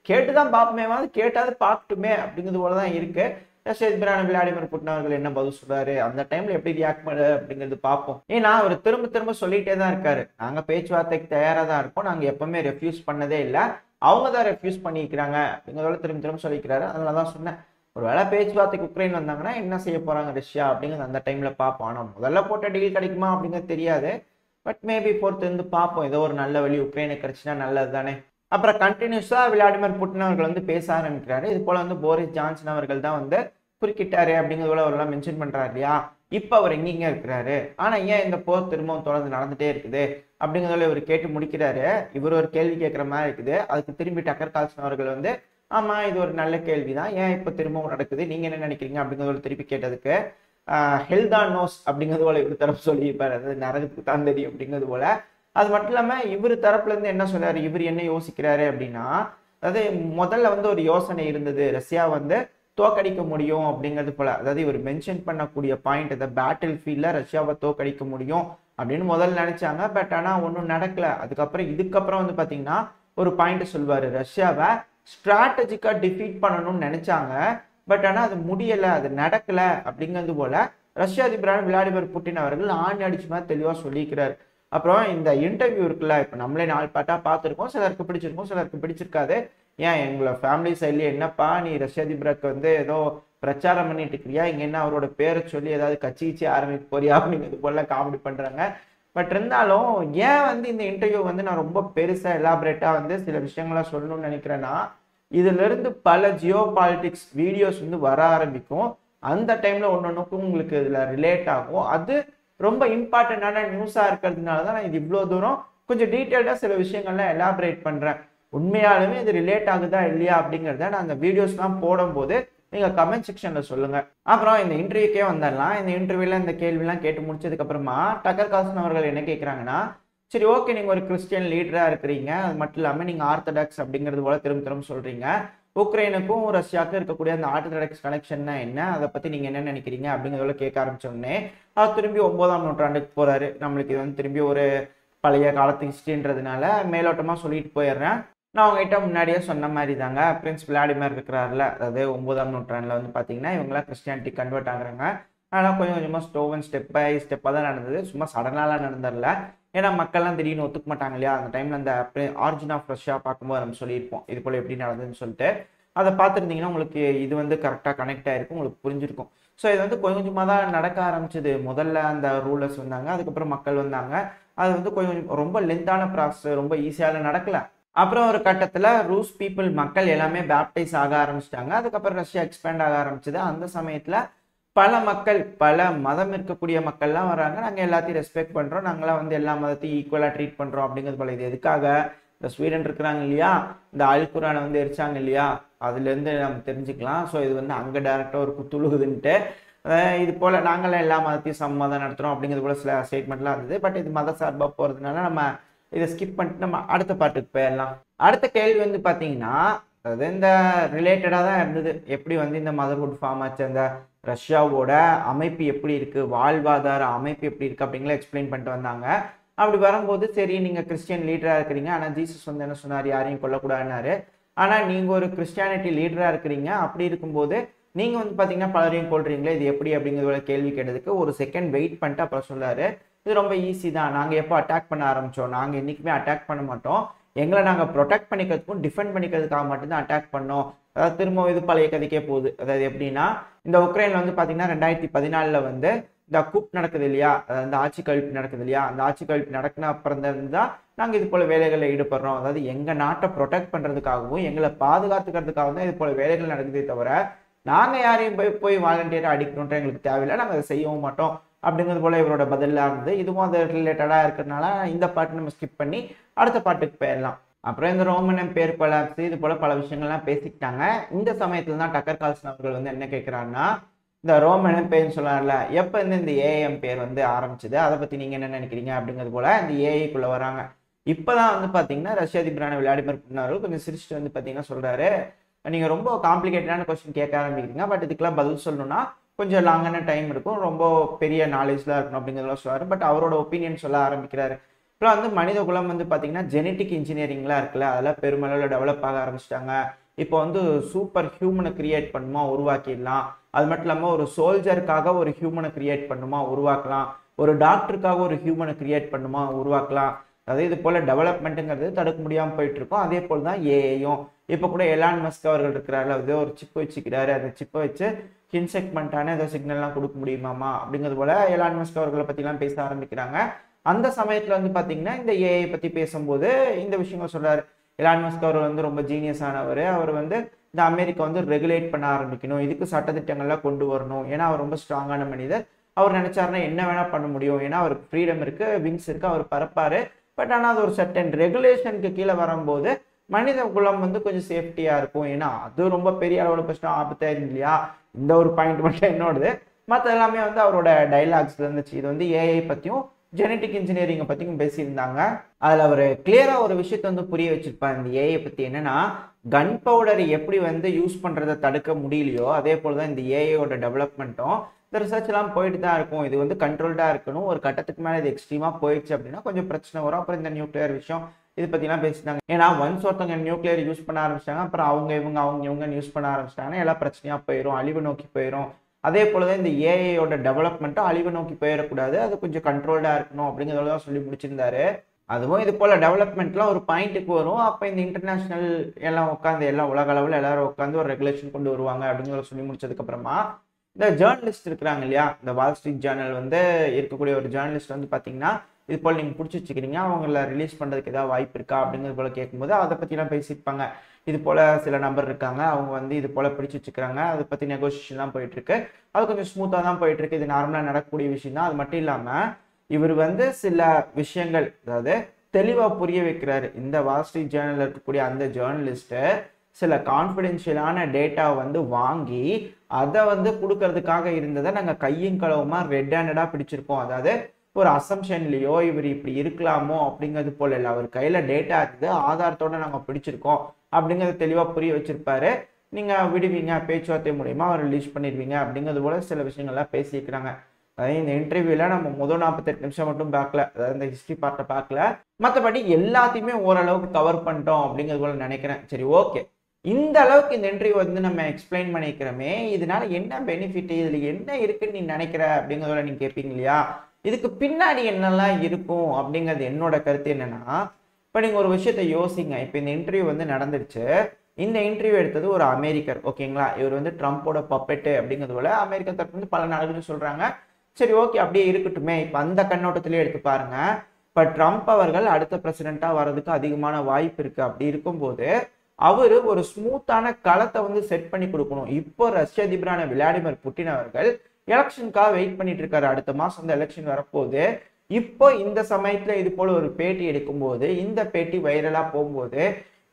கேட்டுதான் பார்ப்போமேவாது, கேட்டாவது பார்க்கட்டுமே அப்படிங்கிறது போலதான் இருக்கு. ரஷ்ய அதிபரான விளாடிமிர் புட்டின் அவர்கள் என்ன பதில் சொல்றாரு, அந்த டைம்ல எப்படி ரியாக்ட் பண்ணு அப்படிங்கிறது பார்ப்போம். ஏன்னா அவர் திரும்ப திரும்ப சொல்லிட்டே தான் இருக்காரு, நாங்க பேச்சுவார்த்தைக்கு தயாரா தான் இருக்கோம், நாங்க எப்பவுமே ரெஃப்யூஸ் பண்ணதே இல்லை, அவங்க தான் ரெஃப்யூஸ் பண்ணிக்கிறாங்க அப்படிங்கிறத திரும்ப திரும்ப சொல்லிக்கிறாரு. அதனாலதான் சொன்னேன், ஒருவேளை பேச்சுவார்த்தைக்கு உக்ரைன் வந்தாங்கன்னா என்ன செய்ய போறாங்க ரஷ்யா அப்படிங்கிறது அந்த டைம்ல பார்ப்போம். ஆனா முதல்ல போட்ட டீல் கிடைக்குமா அப்படிங்கிறது தெரியாது. பட் மேபி பொறுத்து இருந்து பார்ப்போம். ஏதோ ஒரு நல்ல வழி உக்ரைனுக்கு கிடைச்சுன்னா நல்லது தானே. அப்புறம் கண்டினியூஸா விளாடிமிர் புட்டின் அவர்கள் வந்து பேச ஆரம்பிக்கிறாரு. இது போல வந்து போரிஸ் ஜான்சன் அவர்கள் தான் வந்து குறுக்கிட்டாரு அப்படிங்கிறது போல அவரெல்லாம் மென்ஷன் பண்றாரு இல்லையா. இப்ப அவர் எங்கெங்க இருக்கிறாரு, ஆனா ஏன் இந்த போர் திரும்பவும் தொடர்ந்து நடந்துட்டே இருக்குது அப்படிங்கிறதுல இவர் கேட்டு முடிக்கிறாரு. இவர் ஒரு கேள்வி கேட்கிற மாதிரி இருக்குது. அதுக்கு திரும்பி டக்கர் கால்சன் அவர்கள் வந்து ஆமா இது ஒரு நல்ல கேள்விதான், ஏன் இப்ப திரும்பவும் நடக்குது, நீங்க என்ன நினைக்கிறீங்க அப்படிங்கிறத திருப்பி கேட்டதுக்கு ஹெல்தா நோஸ் அப்படிங்கிறது போல இவர் தரப்பு சொல்லியிருப்பாரு, அதாவது நரகத்துக்கு தான் தெரியும் அப்படிங்கிறது போல. அது மட்டும் இல்லாம இவர் தரப்புல இருந்து என்ன சொல்றாரு, இவர் என்ன யோசிக்கிறாரு அப்படின்னா, அதாவது முதல்ல வந்து ஒரு யோசனை இருந்தது, ரஷ்யா வந்து தோக்கடிக்க முடியும் அப்படிங்கிறது போல. அதாவது இவர் மென்ஷன் பண்ணக்கூடிய பாயிண்ட், இந்த பேட்டில் ஃபீல்ட்ல ரஷ்யாவை தோக்கடிக்க முடியும் அப்படின்னு முதல்ல நினைச்சாங்க. பட் ஆனா ஒன்றும் நடக்கல. இதுக்கப்புறம் வந்து பாத்தீங்கன்னா ஒரு பாயிண்ட் சொல்வாரு, ரஷ்யாவை ஸ்ட்ராட்டஜிக்கா டிஃபீட் பண்ணணும்னு நினைச்சாங்க. பட் ஆனா அது முடியல, அது நடக்கல அப்படிங்கிறது போல ரஷ்ய அதிபரான விளாடிமிர் புட்டின் அவர்கள் ஆணி அடிச்சு மாதிரி தெளிவா சொல்லிக்கிறாரு. அப்புறம் இந்த இன்டர்வியூ இருக்குல்ல, இப்ப நம்மளே 4 பாட்டா பார்த்துருக்கோம், சிலருக்கு பிடிச்சிருக்கும் சிலருக்கு பிடிச்சிருக்காது. ஏன் எங்களை ஃபேமிலி சைட்லயே என்னப்பா நீ ரஷ்ய அதிபருக்கு வந்து ஏதோ பிரச்சாரம் பண்ணிட்டு இருக்கிறியா, இங்க என்ன அவரோட பேரை சொல்லி ஏதாவது கட்சி ஆரம்பிக்க போறியா அப்படிங்கிறது போல காமெடி பண்றாங்க. பட் இருந்தாலும் ஏன் வந்து இந்த இன்டர்வியூ வந்து நான் ரொம்ப பெருசா எலாபரேட்டா வந்து சில விஷயங்கள சொல்லணும்னு நினைக்கிறேன்னா, இதுல இருந்து பல ஜியோ பாலிட்டிக்ஸ் வீடியோஸ் வந்து வர ஆரம்பிக்கும். அந்த டைம்ல ஒன்னொன்னுக்கும் உங்களுக்கு இதுல ரிலேட் ஆகும். அது ரொம்ப இம்பார்ட்டன்டான நியூஸா இருக்கிறதுனால தான் நான் இது இவ்வளவு தூரம் கொஞ்சம் டீட்டெயில்டா சில விஷயங்கள்லாம் எலாபரேட் பண்றேன். உண்மையாலுமே இது ரிலேட் ஆகுதா இல்லையா அப்படிங்கிறத நான் அந்த வீடியோஸ்லாம் போடும்போது நீங்க கமெண்ட் செக்ஷன்ல சொல்லுங்க. அப்புறம் இந்த இன்டர்வியூக்கே வந்துடலாம். இந்த இன்டர்வியூல இந்த கேள்விலாம் கேட்டு முடிச்சதுக்கு அப்புறமா டக்கர் கால்சன் அவர்கள் என்ன கேட்கிறாங்கன்னா, சரி ஓகே நீங்க ஒரு கிறிஸ்டியன் லீடரா இருக்கிறீங்க, அது மட்டும் இல்லாம நீங்க ஆர்த்தடாக்ஸ் அப்படிங்கிறது போல திரும்ப திரும்ப சொல்றீங்க, உக்ரைனுக்கும் ரஷ்யாவுக்கும் இருக்கக்கூடிய அந்த ஆர்த்தடாக்ஸ் கனெக்ஷன்னா என்ன, அதை பத்தி நீங்க என்ன நினைக்கிறீங்க அப்படிங்கிறத கேட்க ஆரம்பிச்சோடனே அவர் திரும்பி 9ஆம் நூற்றாண்டுக்கு போறாரு. நம்மளுக்கு இது வந்து திரும்பி ஒரு பழைய காலத்து ஹிஸ்டரின்றதுனால மேலோட்டமா சொல்லிட்டு போயிடுறேன். நான் உங்ககிட்ட முன்னாடியே சொன்ன மாதிரி தாங்க, பிரின்ஸ் விளாடிமிர் இருக்கிறாருல, அதாவது 9ஆம் நூற்றாண்டுல வந்து பாத்தீங்கன்னா இவங்களாம் கிறிஸ்டியானிட்டி கன்வெர்ட் ஆகுறாங்க. ஆனால் கொஞ்சம் கொஞ்சமா ஸ்டெப் பை ஸ்டெப்பாக தான் நடந்தது, சும்மா சடனாலாம் நடந்துடல. ஏன்னா மக்கள்லாம் திடீர்னு ஒத்துக்க மாட்டாங்க இல்லையா. அந்த டைம்ல அந்த ஆரிஜின் ஆஃப் ரஷ்யா பார்க்கும்போது நம்ம சொல்லியிருப்போம் இது போல எப்படி நடந்ததுன்னு சொல்லிட்டு. அதை பார்த்துருந்தீங்கன்னா உங்களுக்கு இது வந்து கரெக்டாக கனெக்ட் ஆயிருக்கும், உங்களுக்கு புரிஞ்சிருக்கும். ஸோ இது வந்து கொஞ்சம் கொஞ்சமாக தான் நடக்க ஆரம்பிச்சது. முதல்ல அந்த ரூலர்ஸ் வந்தாங்க, அதுக்கப்புறம் மக்கள் வந்தாங்க. அது வந்து கொஞ்சம் ரொம்ப லென்த்தான ப்ராசஸ், ரொம்ப ஈஸியால நடக்கல. அப்புறம் ஒரு கட்டத்தில் ரூஸ் பீப்புள் மக்கள் எல்லாமே பேப்டைஸ் ஆக ஆரம்பிச்சிட்டாங்க. அதுக்கப்புறம் ரஷ்யா எக்ஸ்பேண்ட் ஆக ஆரம்பிச்சது. அந்த சமயத்தில் பல மக்கள், பல மதம் இருக்கக்கூடிய மக்கள்லாம் வராங்க, நாங்கள் எல்லாத்தையும் ரெஸ்பெக்ட் பண்ணுறோம், நாங்களாம் வந்து எல்லா மதத்தையும் ஈக்குவலாக ட்ரீட் பண்ணுறோம் அப்படிங்கிறது போல. இது எதுக்காக, இந்த ஸ்வீடன் இருக்கிறாங்க இல்லையா, இந்த அல்குரானை வந்து எரிச்சாங்க இல்லையா, அதுலேருந்து நம்ம தெரிஞ்சுக்கலாம். ஸோ இது வந்து அங்கே டேரெக்டாக ஒரு குத்துழுகுதுன்ட்டு இது போல் நாங்களாம் எல்லா மதத்தையும் சம்மதம் நடத்துகிறோம் அப்படிங்கிறது போல சில ஸ்டேட்மெண்ட்லாம் இருந்தது. பட் இது மத சார்பாக போகிறதுனால நம்ம இதை ஸ்கிப் பண்ணிட்டு நம்ம அடுத்த பாட்டுக்கு போயிடலாம். அடுத்த கேள்வி வந்து பார்த்தீங்கன்னா, அது இந்த ரிலேட்டடாக தான் இருந்தது. எப்படி வந்து இந்த மதர்ஹுட் ஃபார்ம் ஆச்சு, அந்த ரஷ்யாவோட அமைப்பு எப்படி இருக்கு, வாழ்வாதார அமைப்பு எப்படி இருக்கு அப்படிங்கிற எக்ஸ்பிளைன் பண்ணிட்டு வந்தாங்க. அப்படி வரும்போது சரி நீங்க கிறிஸ்டியன் லீடரா இருக்கிறீங்க, ஆனா ஜீசஸ் வந்து என்ன சொன்னார், யாரையும் கொல்லக்கூடாதுன்னாரு. ஆனா நீங்க ஒரு கிறிஸ்டியானிட்டி லீடரா இருக்கிறீங்க, அப்படி இருக்கும்போது நீங்க வந்து பாத்தீங்கன்னா பலரையும் கொள்றீங்களே, இது எப்படி அப்படிங்கிறத கேள்வி கேட்டதுக்கு ஒரு செகண்ட் வெயிட் பண்ணிட்டு அப்புறம் சொல்லாரு, இது ரொம்ப ஈஸி தான், நாங்க எப்போ அட்டாக் பண்ண ஆரம்பிச்சோம், நாங்க என்னைக்குமே அட்டாக் பண்ண மாட்டோம், எங்களை நாங்கள் ப்ரொடெக்ட் பண்ணிக்கிறதுக்கும் டிஃபெண்ட் பண்ணிக்கிறதுக்காக மட்டும்தான் அட்டாக் பண்ணோம். அதாவது திரும்ப இது பழைய கதைக்கே போகுது. அதாவது எப்படின்னா, இந்த உக்ரைன்ல வந்து பார்த்தீங்கன்னா 2014 வந்து இந்த குப் நடக்குது இல்லையா, அந்த ஆட்சி கழிப்பு நடக்குது இல்லையா, அந்த ஆட்சி கழிப்பு நடக்கின அப்புறம் தான் நாங்கள் இது போல வேலைகளில் ஈடுபடுறோம். அதாவது எங்கள் நாட்டை ப்ரொடெக்ட் பண்ணுறதுக்காகவும் எங்களை பாதுகாத்துக்கிறதுக்காகவும் தான் இது போல வேலைகள் நடக்குதே தவிர நாங்கள் யாரையும் போய் போய் வாலண்டியராக அடிக்கணுன்ற எங்களுக்கு தேவையில்லை, நாங்கள் அதை செய்யவும் மாட்டோம் அப்படிங்கிறது போல இவரோட பதிலாக இருந்தது. இதுவும் அது ரிலேட்டடாக இருக்கிறதுனால இந்த பாட்டு நம்ம ஸ்கிப் பண்ணி அடுத்த பாட்டுக்கு போயிடலாம். அப்புறம் இந்த ரோமன் எம்பையர் கொலாப்ஸ் இது போல பல விஷயங்கள்லாம் பேசிக்கிட்டாங்க. இந்த சமயத்துல தான் டக்கர் கால்சன் அவர்கள் வந்து என்ன கேட்கிறாருன்னா, இந்த ரோமன் எம்பையர்னு சொல்லார்ல, எப்ப இருந்து இந்த ஏஐ எம்பையர் வந்து ஆரம்பிச்சது, அதை பத்தி நீங்க என்ன நினைக்கிறீங்க அப்படிங்கிறது போல இந்த ஏஐக்குள்ள வராங்க. இப்பதான் வந்து பாத்தீங்கன்னா ரஷ்ய அதிபரான விளாடிமிர் புட்டின் அவர்கள் கொஞ்சம் சிரிச்சுட்டு வந்து பாத்தீங்கன்னா சொல்றாரு, நீங்க ரொம்ப காம்ப்ளிகேட்டடான கொஸ்டின் கேட்க ஆரம்பிக்கிறீங்க, பட் இதுக்கெல்லாம் பதில் சொல்லணும்னா கொஞ்சம் லாங்கான டைம் இருக்கும், ரொம்ப பெரிய நாலேஜ்லாம் இருக்கணும் அப்படிங்கிறதெல்லாம் சொல்றாரு. பட் அவரோட ஒப்பீனியன் சொல்ல ஆரம்பிக்கிறாரு. இப்போ வந்து மனித குலம் வந்து பார்த்தீங்கன்னா ஜெனட்டிக் இன்ஜினியரிங்லாம் இருக்குல்ல, அதெல்லாம் பெருமளவில் டெவலப் ஆக ஆரம்பிச்சிட்டாங்க. இப்போ வந்து சூப்பர் ஹியூமனை கிரியேட் பண்ணுமா உருவாக்கிடலாம், அது மட்டும் இல்லாமல் ஒரு சோல்ஜருக்காக ஒரு ஹியூமனை கிரியேட் பண்ணுமா உருவாக்கலாம், ஒரு டாக்டருக்காக ஒரு ஹியூமனை கிரியேட் பண்ணுமா உருவாக்கலாம். அதாவது இது போல டெவலப்மெண்ட்டுங்கிறது தடுக்க முடியாமல் போயிட்டு இருக்கும். அதே போல் தான் ஏஐயும். இப்போ கூட எலான் மஸ்க் அவர்கள் இருக்கிறாரு, ஏதோ ஒரு சிப் வச்சுக்கிறாரு, அந்த சிப்பை வச்சு இன்செக்மெண்ட்டான ஏதோ சிக்னல்லாம் கொடுக்க முடியுமாமா அப்படிங்கிறது போல எலான் மஸ்க் அவர்களை பற்றிலாம் பேச ஆரம்பிக்கிறாங்க. அந்த சமயத்துல வந்து பாத்தீங்கன்னா இந்த ஏஐ பத்தி பேசும்போது இந்த விஷயங்கள் சொல்றாரு. எலான் மஸ்க் அவர் வந்து ரொம்ப ஜீனியஸ் ஆனவர், அவர் வந்து இந்த அமெரிக்கா வந்து ரெகுலேட் பண்ண ஆரம்பிக்கணும், இதுக்கு சட்டத்திட்டங்கள்லாம் கொண்டு வரணும், ஏன்னா அவர் ரொம்ப ஸ்ட்ராங்கான மனிதர், அவர் நினைச்சாருன்னா என்ன வேணா பண்ண முடியும், ஏன்னா அவருக்கு ஃப்ரீடம் இருக்கு, விங்ஸ் இருக்கு, அவர் பறப்பாரு. பட் ஆனால் அது ஒரு சர்டன் ரெகுலேஷனுக்கு கீழே வரும்போது மனித குலம் வந்து கொஞ்சம் சேஃப்டியா இருக்கும், ஏன்னா அது ரொம்ப பெரிய அளவில் பிரச்சனை ஆபத்தா இருக்கு இல்லையா. இந்த ஒரு பாயிண்ட் மட்டும் என்னோடது, மற்ற எல்லாமே வந்து அவரோட டைலாக்ஸ்ல இருந்துச்சு. இது வந்து ஏஐ பத்தியும் ஜெனட்டிக் இன்ஜினியரிங்கை பற்றியும் பேசியிருந்தாங்க. அதில் அவர் கிளியராக ஒரு விஷயத்தை வந்து புரிய வச்சிருப்பாங்க இந்த ஏஐ பற்றி. என்னன்னா, கன் பவுடரை எப்படி வந்து யூஸ் பண்ணுறதை தடுக்க முடியலையோ அதே போல் தான் இந்த ஏஐயோட டெவலப்மெண்ட்டும் இந்த ரிசர்ச்லாம் போயிட்டு தான் இருக்கும். இது வந்து கண்ட்ரோல்டாக இருக்கணும், ஒரு கட்டத்துக்கு மேலே இது எக்ஸ்ட்ரீமாக போயிடுச்சு அப்படின்னா கொஞ்சம் பிரச்சனை வரும். அப்புறம் இந்த நியூக்ளியர் விஷயம் இது பற்றிலாம் பேசிட்டாங்க. ஏன்னா ஒன்ஸ் ஒருத்தவங்க நியூக்ளியர் யூஸ் பண்ண ஆரம்பிச்சிட்டாங்க, அப்புறம் அவங்க இவங்க யூஸ் பண்ண ஆரம்பிச்சிட்டாங்கன்னா எல்லா பிரச்சனையாக போயிடும், அழிவு நோக்கி போயிடும். அதே போலதான் இந்த ஏஐயோட டெவலப்மெண்ட்டும் அழிவு நோக்கி போயிடக்கூடாது, அது கொஞ்சம் கண்ட்ரோல்டா இருக்கணும் அப்படிங்கிறத தான் சொல்லி முடிச்சிருந்தாரு. அதுவும் இது போல டெவலப்மெண்ட்லாம் ஒரு பாயிண்ட்டுக்கு வரும், அப்போ இந்த இன்டர்நேஷனல் எல்லாம் உட்காந்து எல்லாம் உலக அளவில் எல்லாரும் உட்காந்து ஒரு ரெகுலேஷன் கொண்டு வருவாங்க அப்படிங்கிறத சொல்லி முடிச்சதுக்கு அப்புறமா இந்த ஜேர்னலிஸ்ட் இருக்கிறாங்க இல்லையா, இந்த வால் ஸ்ட்ரீட் ஜேர்னல் வந்து இருக்கக்கூடிய ஒரு ஜேர்னலிஸ்ட் வந்து பார்த்தீங்கன்னா இது போல் நீங்கள் பிடிச்சி வச்சுக்கிறீங்க, அவங்கள ரிலீஸ் பண்ணுறதுக்கு ஏதாவது வாய்ப்பு இருக்கா அப்படிங்கிறது போல கேட்கும்போது அதை பற்றிலாம் பேசியிருப்பாங்க. இது போல் சில நபர் இருக்காங்க, அவங்க வந்து இது போல் பிடிச்சி வச்சுக்கிறாங்க, அதை பற்றி நெகோசியேஷன் தான் போயிட்டுருக்கு, அது கொஞ்சம் ஸ்மூத்தாக தான் போயிட்டுருக்கு, இது நார்மலாக நடக்கக்கூடிய விஷயம் தான். அது மட்டும் இல்லாமல் இவர் வந்து சில விஷயங்கள் அதாவது தெளிவாக புரிய வைக்கிறாரு. இந்த வால் ஸ்ட்ரீட் ஜேர்னலில் இருக்கக்கூடிய அந்த ஜேர்னலிஸ்ட்டு சில கான்ஃபிடென்ஷியலான டேட்டா வந்து வாங்கி அதை வந்து கொடுக்கறதுக்காக இருந்ததை நாங்கள் கையும் களவுமா ரெட் ஹேண்டடாக பிடிச்சிருக்கோம். அதாவது ஒரு அசம்ஷன்லையோ இவர் இப்படி இருக்கலாமோ அப்படிங்கிறது போல இல்லை, அவர் கையில் டேட்டா இருக்குது, ஆதாரத்தோடு நாங்கள் பிடிச்சிருக்கோம் அப்படிங்கிறத தெளிவாக புரிய வச்சிருப்பாரு. நீங்கள் விடுவீங்க, பேச்சுவார்த்தை மூலியமாக அவர் ரிலீஸ் பண்ணிடுவீங்க அப்படிங்கிறது போல சில விஷயங்கள்லாம் பேசியிருக்கிறாங்க. அதாவது இந்த இன்டர்வியூல நம்ம முதல் 48 நிமிஷம் மட்டும் பார்க்கல, அதாவது இந்த ஹிஸ்ட்ரி பார்ட்டை பார்க்கல, மற்றபடி எல்லாத்தையுமே ஓரளவுக்கு கவர் பண்ணிட்டோம் அப்படிங்கிறது போல நினைக்கிறேன். சரி, ஓகே, இந்த அளவுக்கு இந்த இன்டர்வியூ வந்து நம்ம எக்ஸ்பிளைன் பண்ணிக்கிறோமே, இதனால என்ன பெனிஃபிட், இதுல என்ன இருக்குன்னு நீ நினைக்கிற அப்படிங்கிறத நீங்க கேட்பீங்க இல்லையா, இதுக்கு பின்னாடி என்னெல்லாம் இருக்கும் அப்படிங்கிறது என்னோட கருத்து என்னன்னா, இப்போ நீங்க ஒரு விஷயத்த யோசிங்க. இப்போ இந்த இன்டர்வியூ வந்து நடந்துடுச்சு, இந்த இன்டர்வியூ எடுத்தது ஒரு அமெரிக்கர், ஓகேங்களா, இவர் வந்து ட்ரம்ப்போட பப்பெட்டு அப்படிங்கிறது போல அமெரிக்கா தரப்பு வந்து பல நாடுகள் சொல்றாங்க. சரி, ஓகே, அப்படியே இருக்கட்டுமே. இப்போ அந்த கண்ணோட்டத்திலே எடுத்து பாருங்க, இப்போ ட்ரம்ப் அவர்கள் அடுத்த பிரசிடென்ட்டா வர்றதுக்கு அதிகமான வாய்ப்பு இருக்கு. அப்படி இருக்கும்போது அவரு ஒரு ஸ்மூத்தான களத்தை வந்து செட் பண்ணி கொடுக்கணும். இப்போ ரஷ்ய அதிபரான விளாடிமிர் புட்டின் அவர்கள் எலெக்ஷனுக்காக வெயிட் பண்ணிட்டு இருக்காரு. அடுத்த மாசம் அந்த எலெக்ஷன் வரப்போகுது. இப்போ இந்த சமயத்துல இது போல ஒரு பேட்டி எடுக்கும்போது, இந்த பேட்டி வைரலா போகும்போது,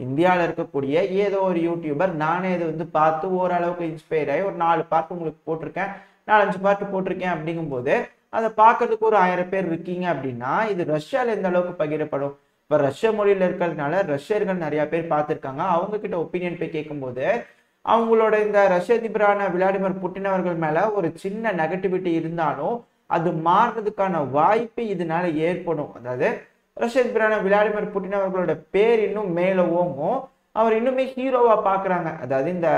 இந்தியாவில் இருக்கக்கூடிய ஏதோ ஒரு யூடியூபர், நானே இது வந்து பார்த்து ஓரளவுக்கு இன்ஸ்பயர் ஆகி ஒரு 4 பார்ட் உங்களுக்கு போட்டிருக்கேன், 4-5 பார்ட் போட்டிருக்கேன் அப்படிங்கும்போது அதை பார்க்கறதுக்கு ஒரு 1000 பேர் இருக்கீங்க அப்படின்னா இது ரஷ்யால எந்த அளவுக்கு பகிரப்படும். இப்போ ரஷ்ய மொழியில இருக்கிறதுனால ரஷ்யர்கள் நிறைய பேர் பார்த்துருக்காங்க. அவங்க கிட்ட ஒப்பீனியன் போய் கேட்கும்போது அவங்களோட இந்த ரஷ்ய அதிபரான விளாடிமிர் புட்டின் அவர்கள் மேல ஒரு சின்ன நெகட்டிவிட்டி இருந்தாலும் அது மாறுறதுக்கான வாய்ப்பு இதனால ஏற்படும். அதாவது ரஷ்ய அதிபரான விளாடிமிர் புட்டின் அவர்களோட பேர் இன்னும் மேல ஓங்கும், அவர் இன்னுமே ஹீரோவா பாக்குறாங்க. அதாவது இந்த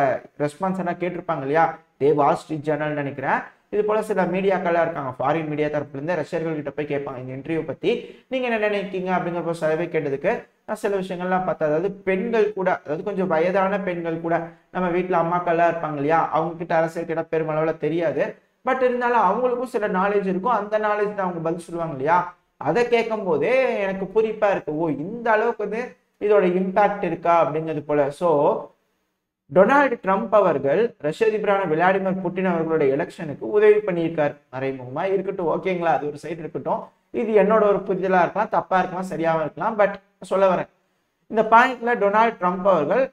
ரெஸ்பான்ஸ் எல்லாம் கேட்டிருப்பாங்க இல்லையா, தே வால் ஸ்ட்ரீட் ஜேர்னல் நினைக்கிறேன், இது போல சில மீடியாக்கள்லாம் இருக்காங்க, ஃபாரின் மீடியா தரப்புல இருந்து ரஷ்யர்கள் கிட்ட போய் கேட்பாங்க இந்த இன்டர்வியூ பத்தி நீங்க என்ன நினைக்கிறீங்க அப்படிங்கிற சிலவே கேட்டதுக்கு நான் சில விஷயங்கள்லாம் பார்த்தேன். அதாவது பெண்கள் கூட, அதாவது கொஞ்சம் வயதான பெண்கள் கூட, நம்ம வீட்டுல அம்மாக்கள்லாம் இருப்பாங்க இல்லையா, அவங்க கிட்ட அரசியல் கிட்ட பெருமளவுல தெரியாது, பட் இருந்தாலும் அவங்களுக்கும் சில நாலேஜ் இருக்கும், அந்த நாலேஜ் தான் அவங்க பதில் சொல்லுவாங்க இல்லையா. அதை கேட்கும் போதே எனக்கு புரிப்பா இருக்கு, ஓ இந்த அளவுக்கு வந்து இதோட இம்பாக்ட் இருக்கா அப்படிங்கிறது போல. ஸோ டொனால்டு ட்ரம்ப் அவர்கள் ரஷ்ய அதிபரான விளாடிமிர் புட்டின் அவர்களோட எலெக்ஷனுக்கு உதவி பண்ணியிருக்காரு மறைமுகமா இருக்கட்டும், ஓகேங்களா, அது ஒரு சைடு இருக்கட்டும். இது என்னோட ஒரு புரிதலா இருக்கலாம், தப்பா இருக்கலாம், சரியாகவும் இருக்கலாம். பட் சொல்ல வரேன், இந்த பாயிண்ட்ல டொனால்டு ட்ரம்ப் அவர்கள்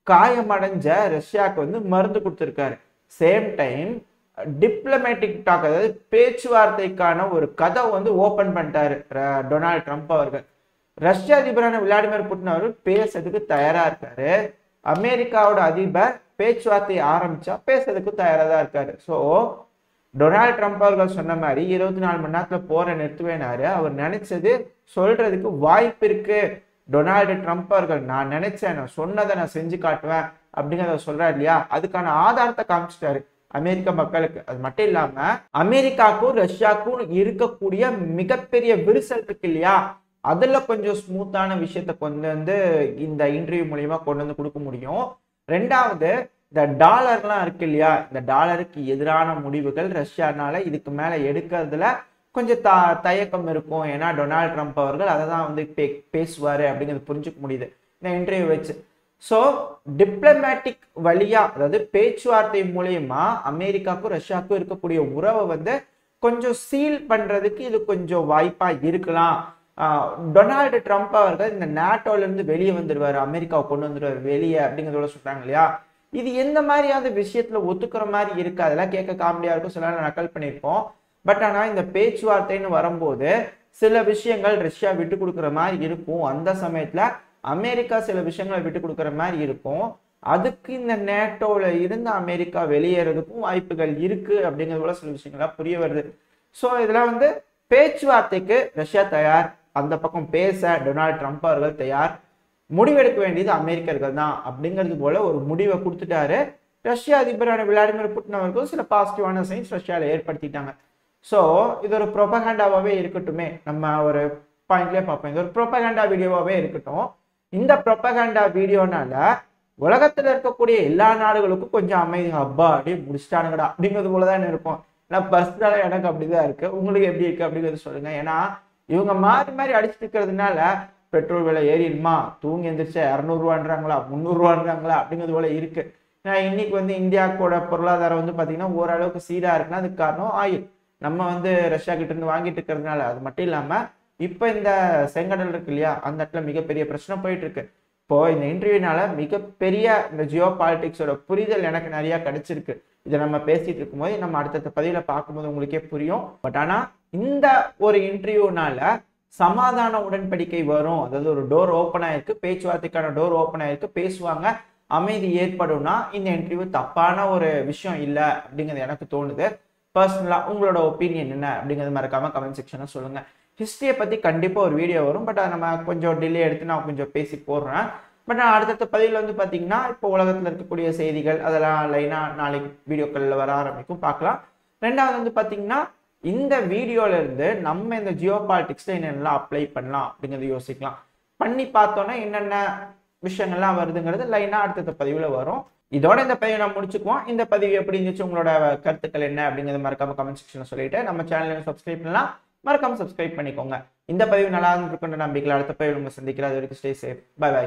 காயமடைஞ்ச ரஷ்யாவுக்கு வந்து மருந்து கொடுத்துருக்காரு. சேம் டைம் டிப்ளமேட்டிக் டாக், அதாவது பேச்சுவார்த்தைக்கான ஒரு கதை வந்து ஓபன் பண்ணிட்டாரு டொனால்டு ட்ரம்ப் அவர்கள். ரஷ்ய அதிபரான விளாடிமிர் புட்டின் அவர்கள் பேசுறதுக்கு தயாரா இருக்காரு. அமெரிக்காவோட அதிபர் பேச்சுவார்த்தை ஆரம்பிச்சா பேசுறதுக்கு தயாரா தான் இருக்காரு. ஸோ டொனால்டு ட்ரம்ப் அவர்கள் சொன்ன மாதிரி 24 மணி நேரத்துல போற நிறுத்துவேனாரு. அவர் நினைச்சது சொல்றதுக்கு வாய்ப்பு இருக்கு. டொனால்டு ட்ரம்ப் அவர்கள் நான் நினைச்சேன், நான் சொன்னதை நான் செஞ்சு காட்டுவேன் அப்படிங்கிறத சொல்றாரு இல்லையா, அதுக்கான ஆதாரத்தை காமிச்சிட்டாரு அமெரிக்க மக்களுக்கு. அது மட்டும் இல்லாம அமெரிக்காவுக்கும் ரஷ்யாவுக்கும் இருக்கக்கூடிய மிகப்பெரிய விரிசல் இருக்கு இல்லையா, அதுல கொஞ்சம் ஸ்மூத்தான விஷயத்த கொண்டு வந்து இந்த இன்டர்வியூ மூலியமா கொண்டு வந்து கொடுக்க முடியும். ரெண்டாவது, இந்த டாலர்லாம் இருக்கு இல்லையா, இந்த டாலருக்கு எதிரான முடிவுகள் ரஷ்யானால இதுக்கு மேல எடுக்கிறதுல கொஞ்சம் தயக்கம் இருக்கும். ஏன்னா டொனால்டு ட்ரம்ப் அவர்கள் அதை தான் வந்து பேசுவாரு அப்படிங்கிறது புரிஞ்சுக்க முடியுது இந்த இன்டர்வியூ வச்சு. ஸோ டிப்ளமேட்டிக் வழியா, அதாவது பேச்சுவார்த்தை மூலியமா அமெரிக்காவுக்கும் ரஷ்யாவுக்கும் இருக்கக்கூடிய உறவை வந்து கொஞ்சம் சீல் பண்றதுக்கு இது கொஞ்சம் வாய்ப்பா இருக்கலாம். டொனால்டு ட்ரம்ப் அவர்கள் இந்த நாட்டோல இருந்து வெளியே வந்துடுவாரு, அமெரிக்காவை கொண்டு வந்துடுவாரு வெளியே அப்படிங்கிறதோட சொல்றாங்க இல்லையா. இது எந்த மாதிரியாவது விஷயத்துல ஒத்துக்கிற மாதிரி இருக்கு, அதெல்லாம் கேட்க காமெடியா இருக்கும், சில நக்கல் பண்ணியிருப்போம். பட் ஆனா இந்த பேச்சுவார்த்தைன்னு வரும்போது சில விஷயங்கள் ரஷ்யா விட்டு கொடுக்குற மாதிரி இருக்கும், அந்த சமயத்துல அமெரிக்கா சில விஷயங்களை விட்டு கொடுக்குற மாதிரி இருக்கும். அதுக்கு இந்த நேட்டோல இருந்து அமெரிக்கா வெளியேறதுக்கும் வாய்ப்புகள் இருக்கு அப்படிங்கிறது போல சில விஷயங்கள்லாம் புரிய வருது. ஸோ இதெல்லாம் வந்து பேச்சுவார்த்தைக்கு ரஷ்யா தயார், அந்த பக்கம் பேச டொனால்டு ட்ரம்ப் அவர்கள் தயார், முடிவெடுக்க வேண்டியது அமெரிக்கர்கள் தான் அப்படிங்கிறது போல ஒரு முடிவை கொடுத்துட்டாரு. ரஷ்ய அதிபரான விளாடிமிர் புட்டின் அவர்கள் சில பாசிட்டிவான சைன்ஸ் ரஷ்யாவில் ஏற்படுத்திட்டாங்க. ஸோ இது ஒரு ப்ரொபகண்டாவே இருக்கட்டுமே, நம்ம ஒரு பாயிண்ட்லேயே பார்ப்போம், இது ஒரு ப்ரொபகண்டா வீடியோவாகவே இருக்கட்டும். இந்த ப்ரொபகண்டா வீடியோனால உலகத்தில் இருக்கக்கூடிய எல்லா நாடுகளுக்கும் கொஞ்சம் அமைதி, அப்பா அப்படியே முடிச்சிட்டானுங்கடா அப்படிங்கிறது போலதான் இருக்கும். நான் பர்சனலா எனக்கு அப்படிதான் இருக்கு, உங்களுக்கு எப்படி இருக்கு அப்படிங்கிறது சொல்லுங்க. ஏன்னா இவங்க மாறி மாறி அடிச்சுட்டு இருக்கிறதுனால பெட்ரோல் விலை ஏறிடுமா, தூங்கி எந்திரிச்சா 200 ரூபான்றாங்களா 300 ரூபான்றாங்களா அப்படிங்கிறது போல இருக்கு. இன்னைக்கு வந்து இந்தியாவோட பொருளாதாரம் வந்து பாத்தீங்கன்னா ஓரளவுக்கு சீரா இருக்குன்னா அதுக்கு காரணம் ஆயில், நம்ம வந்து ரஷ்யா கிட்ட இருந்து வாங்கிட்டு இருக்கிறதுனால. அது மட்டும் இல்லாம இப்ப இந்த செங்கடல் இருக்கு இல்லையா, அந்த இடத்துல மிகப்பெரிய பிரச்சனை போயிட்டு இருக்கு. இப்போ இந்த இன்டர்வியூனால மிகப்பெரிய இந்த ஜியோ பாலிடிக்ஸோட புரிதல் எனக்கு நிறைய கிடைச்சிருக்கு. இதை நம்ம பேசிட்டு இருக்கும்போது நம்ம அடுத்தடுத்த பதிவுல பார்க்கும்போது உங்களுக்கே புரியும். பட் ஆனா இந்த ஒரு இன்டர்வியூனால சமாதான உடன்படிக்கை வரும், அதாவது ஒரு டோர் ஓப்பன் ஆயிருக்கு, பேச்சுவார்த்தைக்கான டோர் ஓப்பன் ஆயிருக்கு, பேசுவாங்க, அமைதி ஏற்படும்னா இந்த இன்டர்வியூ தப்பான ஒரு விஷயம் இல்லை அப்படிங்கிறது எனக்கு தோணுது. பர்சனலா உங்களோட ஒப்பீனியன் என்ன அப்படிங்கிறது மறக்காம கமெண்ட் செக்ஷன்ல சொல்லுங்க. ஹிஸ்டரியை பத்தி கண்டிப்பா ஒரு வீடியோ வரும், பட் அதை நம்ம கொஞ்சம் டிலே எடுத்து நான் கொஞ்சம் பேசி போடுறேன். பட் நான் அடுத்தடுத்த பதிவில் வந்து பாத்தீங்கன்னா இப்போ உலகத்துல இருக்கக்கூடிய செய்திகள் அதெல்லாம் லைனா நாளைக்கு வீடியோக்கள்ல வர ஆரம்பிக்கும், பார்க்கலாம். ரெண்டாவது வந்து பாத்தீங்கன்னா இந்த வீடியோல இருந்து நம்ம இந்த ஜியோ பாலிடிக்ஸ்ல என்னென்னலாம் அப்ளை பண்ணலாம் அப்படிங்கிறது யோசிக்கலாம். பண்ணி பார்த்தோன்னா என்னென்ன விஷயங்கள்லாம் வருதுங்கிறது லைனா அடுத்த பதிவுல வரும். இதோட இந்த பதிவை நான் முடிச்சுக்குவோம். இந்த பதிவு எப்படி இருந்துச்சு, உங்களோட கருத்துக்கள் என்ன அப்படிங்கிறது மறக்காம கமெண்ட் செக்ஷன்ல சொல்லிட்டு நம்ம சேனலுக்கு சப்ஸ்கிரைப் பண்ணலாம், மறக்காம சப்ஸ்கிரைப் பண்ணிக்கோங்க. இந்த பதிவு நல்லா இருந்திருக்குன்ற நம்பிக்கையில் அடுத்த பதிவு உங்களை சந்திக்கிறேன். அது வரைக்கும் ஸ்டே சேஃப், பை பை.